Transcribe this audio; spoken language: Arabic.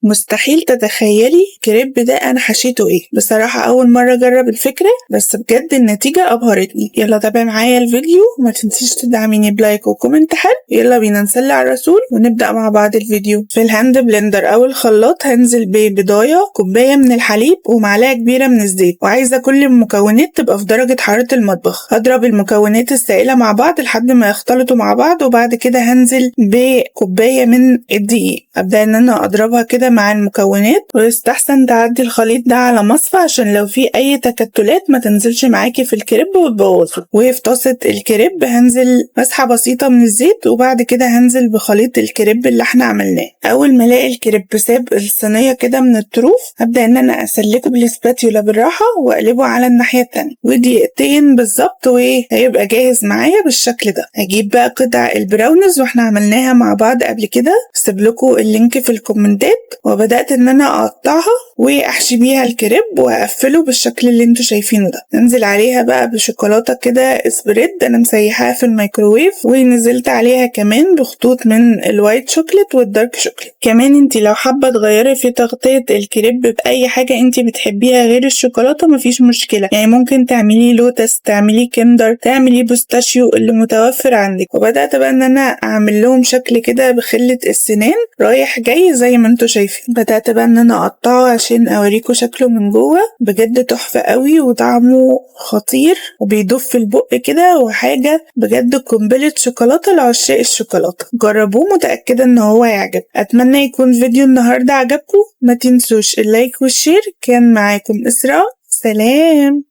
مستحيل تتخيلي الكريب ده انا حشيته ايه. بصراحة اول مرة اجرب الفكرة، بس بجد النتيجة ابهرتني. يلا تابع معايا الفيديو وما تنسيش تدعميني بلايك وكومنت حلو. يلا بينا نصلي على الرسول ونبدأ مع بعض الفيديو. في الهاند بلندر او الخلاط هنزل ببضاية، كوباية من الحليب ومعلقة كبيرة من الزيت، وعايزة كل المكونات تبقى في درجة حرارة المطبخ. هضرب المكونات السائلة مع بعض لحد ما يختلطوا مع بعض، وبعد كده هنزل بكوباية من الدقيق. ابدأ ان انا اضربها كده مع المكونات، ويستحسن تعدي الخليط ده على مصفى عشان لو في اي تكتلات ما تنزلش معاكي في الكريب وتبوظه. وفي طاسة الكريب هنزل مسحة بسيطة من الزيت، وبعد كده هنزل بخليط الكريب اللي احنا عملناه. اول ما الاقي الكريب ساب الصينية كده من الطروف، ابدأ ان انا اسلكه بالسباتيولا بالراحة واقلبه على الناحية التانية، ودقيقتين بالظبط وهيبقى جاهز معايا بالشكل ده. هجيب بقى قطع البراونيز واحنا عملناها مع بعض قبل كده، سيب لكم اللينك في الكومنتات. وبدأت ان انا اقطعها واحشي بيها الكريب واقفله بالشكل اللي انتوا شايفينه ده. ننزل عليها بقى بشوكولاتة كده اسبريد انا مسيحاها في الميكروويف، ونزلت عليها كمان بخطوط من الوايت شوكليت والدارك شوكليت. كمان انتي لو حابة تغيري في تغطية الكريب بأي حاجة انتي بتحبيها غير الشوكولاتة مفيش مشكلة، يعني ممكن تعملي لوتس، تعملي كندر، تعملي بوستاشيو اللي متوفر عندك. وبدأت بقى ان انا اعمل لهم شكل كده بخلة السنان رايح جاي زي ما انتوا شايفين. بدأت بقى ان انا اقطعه عشان اوريكم شكله من جوه. بجد تحفة قوي وطعمه خطير وبيدوب في البق كده، وحاجة بجد قنبلة شوكولاتة لعشاق الشوكولاتة. جربوه، متأكدة ان هو يعجب. اتمنى يكون فيديو النهاردة عجبكم. ما تنسوش اللايك والشير. كان معاكم إسراء، سلام.